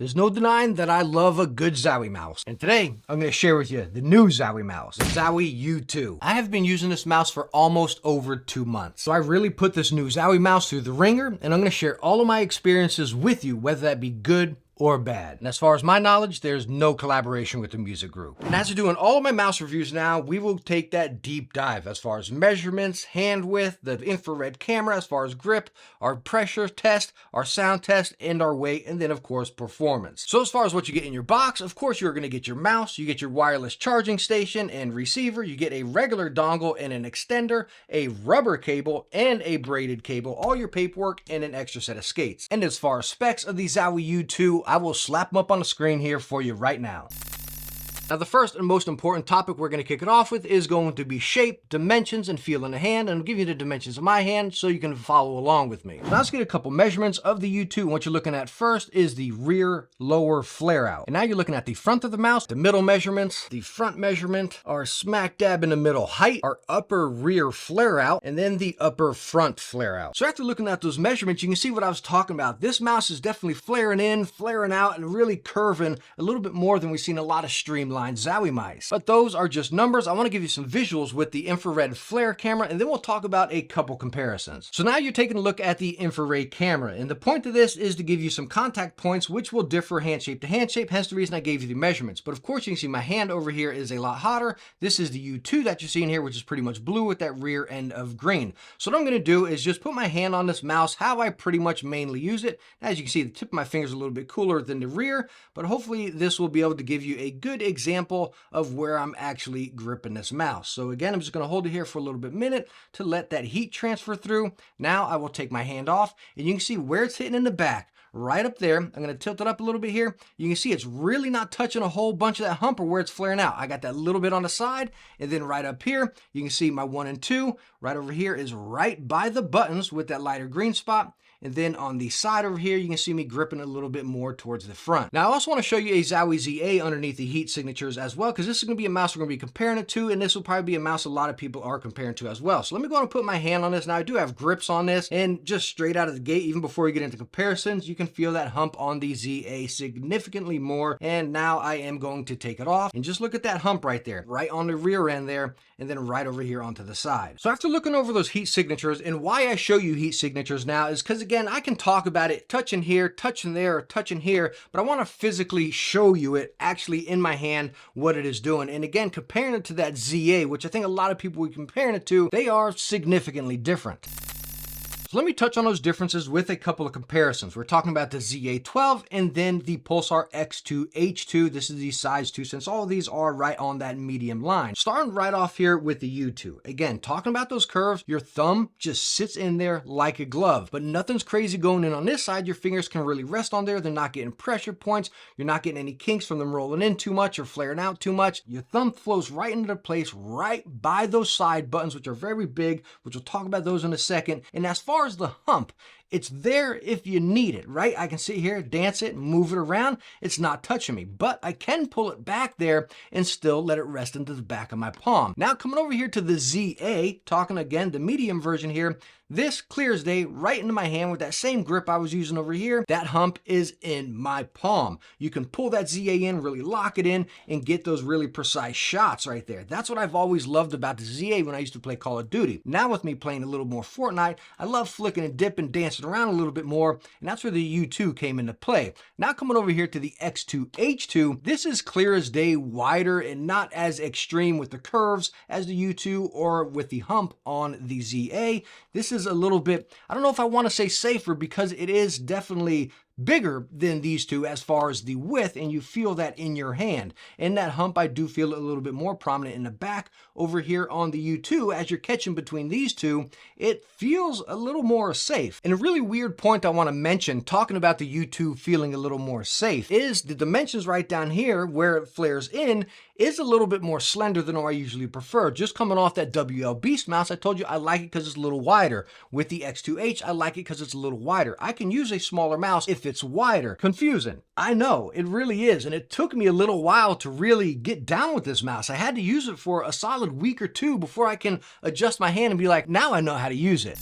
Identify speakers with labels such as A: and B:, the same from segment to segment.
A: There's no denying that I love a good Zowie mouse. And today, I'm going to share with you the new Zowie mouse, the Zowie U2. I have been using this mouse for almost over 2 months. So I really put this new Zowie mouse through the ringer, and I'm going to share all of my experiences with you, whether that be good or bad. And as far as my knowledge, there's no collaboration with the music group. And as we're doing all of my mouse reviews now, we will take that deep dive as far as measurements, hand width, the infrared camera, as far as grip, our pressure test, our sound test, and our weight, and then of course, performance. So as far as what you get in your box, of course, you're gonna get your mouse, you get your wireless charging station and receiver, you get a regular dongle and an extender, a rubber cable, and a braided cable, all your paperwork, and an extra set of skates. And as far as specs of the Zowie U2, I will slap them up on the screen here for you right now. Now the first and most important topic we're going to kick it off with is going to be shape, dimensions, and feel in the hand. And I'll give you the dimensions of my hand so you can follow along with me. Now let's get a couple measurements of the U2. What you're looking at first is the rear lower flare out. And now you're looking at the front of the mouse, the middle measurements, the front measurement, our smack dab in the middle height, our upper rear flare out, and then the upper front flare out. So after looking at those measurements, you can see what I was talking about. This mouse is definitely flaring in, flaring out, and really curving a little bit more than we've seen a lot of streamlined Zowie mice. But those are just numbers. I want to give you some visuals with the infrared flare camera, and then we'll talk about a couple comparisons. So now you're taking a look at the infrared camera, and the point of this is to give you some contact points which will differ hand shape to hand shape, hence the reason I gave you the measurements. But of course you can see my hand over here is a lot hotter. This is the U2 that you're seeing here, which is pretty much blue with that rear end of green. So what I'm going to do is just put my hand on this mouse, how I pretty much mainly use it. As you can see, the tip of my finger is a little bit cooler than the rear, but hopefully this will be able to give you a good example of where I'm actually gripping this mouse. So again, I'm just going to hold it here for a little bit minute to let that heat transfer through. Now I will take my hand off, and you can see where it's hitting in the back. Right up there. I'm going to tilt it up a little bit here. You can see it's really not touching a whole bunch of that hump or where it's flaring out. I got that little bit on the side, and then right up here, you can see my 1 and 2. Right over here is right by the buttons with that lighter green spot. And then on the side over here, you can see me gripping a little bit more towards the front. Now, I also want to show you a Zowie ZA underneath the heat signatures as well, because this is going to be a mouse we're going to be comparing it to, and this will probably be a mouse a lot of people are comparing to as well. So let me go ahead and put my hand on this. Now, I do have grips on this, and just straight out of the gate, even before you get into comparisons, you can feel that hump on the ZA significantly more. And now I am going to take it off, and just look at that hump right there, right on the rear end there, and then right over here onto the side. So after looking over those heat signatures, and why I show you heat signatures now is because, again, I can talk about it touching here, touching there, or touching here, but I want to physically show you it actually in my hand, what it is doing. And again, comparing it to that ZA, which I think a lot of people would comparing it to, they are significantly different. So let me touch on those differences with a couple of comparisons. We're talking about the ZA12 and then the Pulsar X2H2. This is the size 2, since all of these are right on that medium line. Starting right off here with the U2. Again, talking about those curves, your thumb just sits in there like a glove, but nothing's crazy going in on this side. Your fingers can really rest on there. They're not getting pressure points. You're not getting any kinks from them rolling in too much or flaring out too much. Your thumb flows right into place right by those side buttons, which are very big, which we'll talk about those in a second. And as far as the hump, it's there if you need it, right? I can sit here, dance it, move it around. It's not touching me, but I can pull it back there and still let it rest into the back of my palm. Now coming over here to the ZA, talking again, the medium version here, this clear as day right into my hand with that same grip I was using over here. That hump is in my palm. You can pull that ZA in, really lock it in, and get those really precise shots right there. That's what I've always loved about the ZA when I used to play Call of Duty. Now with me playing a little more Fortnite, I love flicking and dipping, dancing around a little bit more, and that's where the U2 came into play. Now coming over here to the X2H2, this is clear as day, wider, and not as extreme with the curves as the U2 or with the hump on the ZA. This is a little bit, I don't know if I want to say safer, because it is definitely bigger than these two as far as the width, and you feel that in your hand. And that hump, I do feel it a little bit more prominent in the back over here on the U2. As you're catching between these two, it feels a little more safe. And a really weird point I want to mention, talking about the U2 feeling a little more safe, is the dimensions right down here where it flares in is a little bit more slender than I usually prefer. Just coming off that WL Beast mouse, I told you I like it because it's a little wider. With the X2H, I like it because it's a little wider. I can use a smaller mouse if it's wider. Confusing. I know, it really is. And it took me a little while to really get down with this mouse. I had to use it for a solid week or two before I can adjust my hand and be like, now I know how to use it.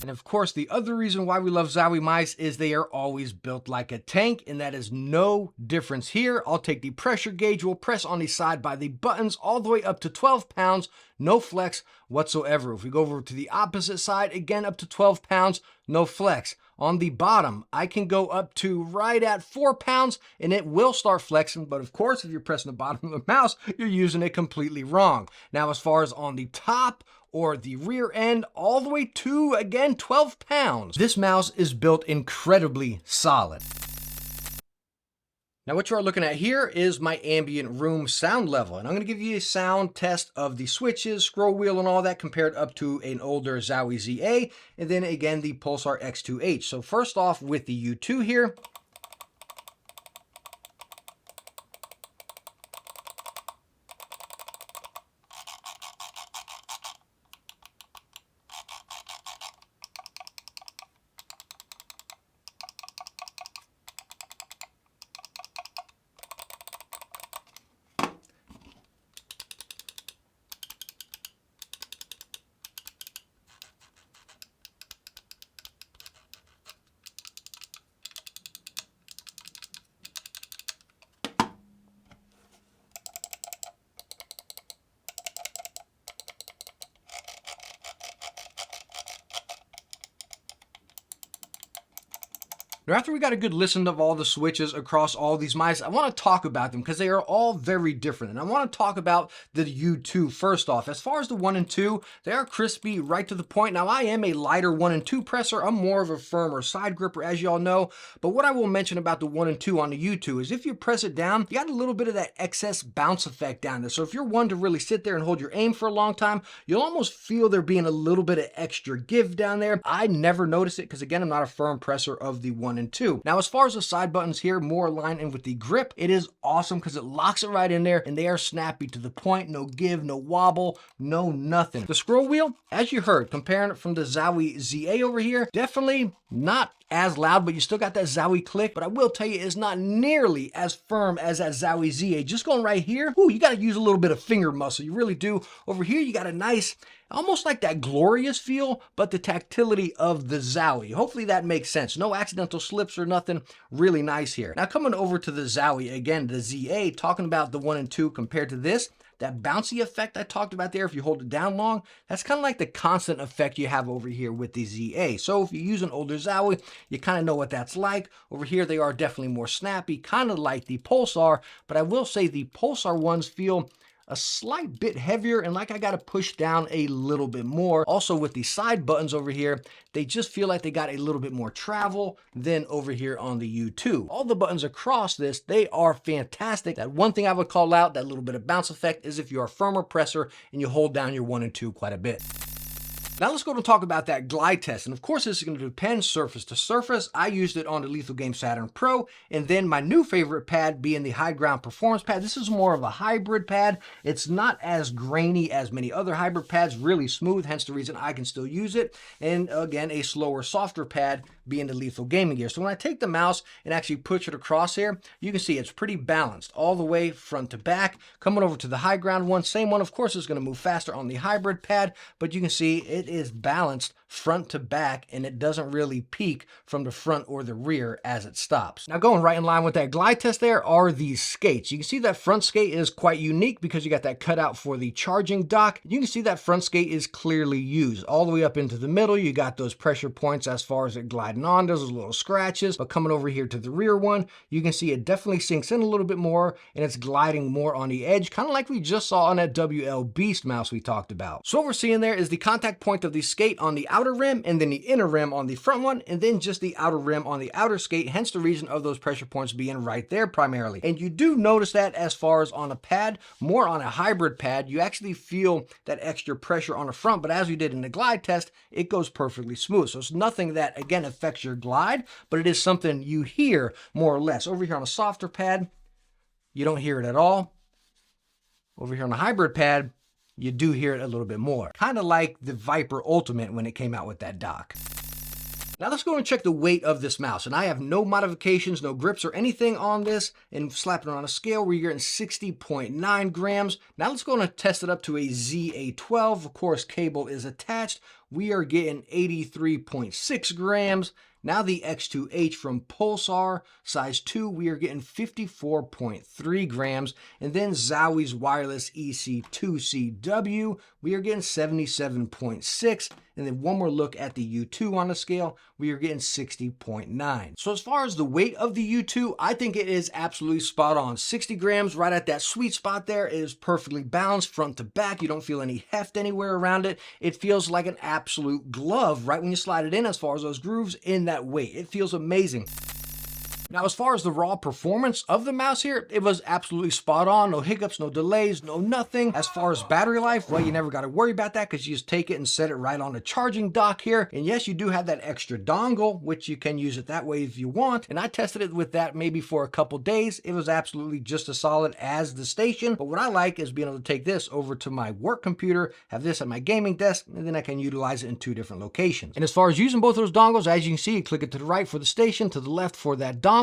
A: And of course, the other reason why we love Zowie mice is they are always built like a tank, and that is no difference here. I'll take the pressure gauge, we'll press on the side by the buttons all the way up to 12 pounds, no flex whatsoever. If we go over to the opposite side, again up to 12 pounds, no flex. On the bottom, I can go up to right at 4 pounds and it will start flexing, but of course, if you're pressing the bottom of the mouse, you're using it completely wrong. Now, as far as on the top, or the rear end, all the way to, again, 12 pounds. This mouse is built incredibly solid. Now what you are looking at here is my ambient room sound level, and I'm going to give you a sound test of the switches, scroll wheel, and all that compared up to an older Zowie ZA, and then again the Pulsar X2H. So first off with the U2 here. Now, after we got a good listen of all the switches across all these mice, I want to talk about them because they are all very different. And I want to talk about the U2 first off. As far as the 1 and 2, they are crispy, right to the point. Now, I am a lighter 1 and 2 presser. I'm more of a firmer side gripper, as y'all know. But what I will mention about the 1 and 2 on the U2 is if you press it down, you got a little bit of that excess bounce effect down there. So if you're one to really sit there and hold your aim for a long time, you'll almost feel there being a little bit of extra give down there. I never notice it because, again, I'm not a firm presser of the 1 and 2. Now, as far as the side buttons here, more aligned in with the grip, it is awesome because it locks it right in there and they are snappy to the point, no give, no wobble, no nothing. The scroll wheel, as you heard, comparing it from the Zowie ZA over here, definitely not as loud, but you still got that Zowie click. But I will tell you, it's not nearly as firm as that Zowie ZA. Just going right here, ooh, you got to use a little bit of finger muscle. You really do. Over here, you got a nice, almost like that glorious feel, but the tactility of the Zowie. Hopefully that makes sense. No accidental slips or nothing. Really nice here. Now coming over to the Zowie, again, the ZA, talking about the 1 and 2 compared to this, that bouncy effect I talked about there, if you hold it down long, that's kind of like the constant effect you have over here with the ZA. So if you use an older Zowie, you kind of know what that's like. Over here, they are definitely more snappy, kind of like the Pulsar, but I will say the Pulsar ones feel a slight bit heavier and like I got to push down a little bit more. Also with the side buttons over here, they just feel like they got a little bit more travel than over here on the U2. All the buttons across this, they are fantastic. That one thing I would call out, that little bit of bounce effect, is if you're a firmer presser and you hold down your 1 and 2 quite a bit. Now let's go and talk about that glide test. And of course, this is going to depend surface to surface. I used it on the Lethal Game Saturn Pro. And then my new favorite pad being the High Ground Performance pad. This is more of a hybrid pad. It's not as grainy as many other hybrid pads, really smooth, hence the reason I can still use it. And again, a slower, softer pad being the Lethal Gaming Gear. So when I take the mouse and actually push it across here, you can see it's pretty balanced all the way front to back. Coming over to the High Ground one, same one, of course, is going to move faster on the hybrid pad, but you can see it is balanced front to back and it doesn't really peak from the front or the rear as it stops. Now going right in line with that glide test there are these skates. You can see that front skate is quite unique because you got that cutout for the charging dock. You can see that front skate is clearly used. All the way up into the middle, you got those pressure points as far as it gliding on. There's those little scratches, but coming over here to the rear one, you can see it definitely sinks in a little bit more and it's gliding more on the edge, kind of like we just saw on that WL Beast mouse we talked about. So what we're seeing there is the contact point of the skate on the outer rim and then the inner rim on the front one and then just the outer rim on the outer skate, hence the reason of those pressure points being right there primarily. And you do notice that as far as on a pad, more on a hybrid pad, you actually feel that extra pressure on the front, but as we did in the glide test, it goes perfectly smooth. So it's nothing that, again, affects your glide, but it is something you hear more or less. Over here on a softer pad, you don't hear it at all. Over here on a hybrid pad, you do hear it a little bit more. Kind of like the Viper Ultimate when it came out with that dock. Now let's go and check the weight of this mouse. And I have no modifications, no grips or anything on this, and slapping it on a scale where you're getting 60.9 grams. Now let's go and test it up to a ZA12. Of course, cable is attached. We are getting 83.6 grams. Now the X2H from Pulsar, size 2, we are getting 54.3 grams. And then Zowie's wireless EC2CW, we are getting 77.6. And then one more look at the U2 on the scale, we are getting 60.9. So as far as the weight of the U2, I think it is absolutely spot on. 60 grams, right at that sweet spot there. It is perfectly balanced front to back. You don't feel any heft anywhere around it. It feels like an absolute glove right when you slide it in as far as those grooves in that weight. It feels amazing. Now, as far as the raw performance of the mouse here, it was absolutely spot on. No hiccups, no delays, no nothing. As far as battery life, well, you never got to worry about that because you just take it and set it right on the charging dock here. And yes, you do have that extra dongle, which you can use it that way if you want. And I tested it with that maybe for a couple days. It was absolutely just as solid as the station. But what I like is being able to take this over to my work computer, have this at my gaming desk, and then I can utilize it in 2 different locations. And as far as using both of those dongles, as you can see, you click it to the right for the station, to the left for that dongle.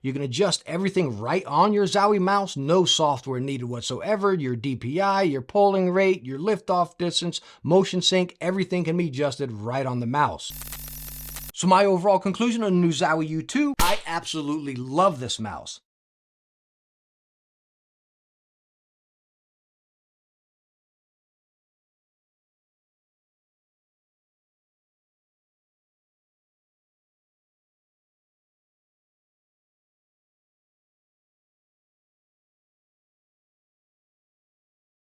A: You can adjust everything right on your Zowie mouse. No software needed whatsoever. Your DPI, your polling rate, your liftoff distance, motion sync, everything can be adjusted right on the mouse. So my overall conclusion on the new Zowie U2, I absolutely love this mouse.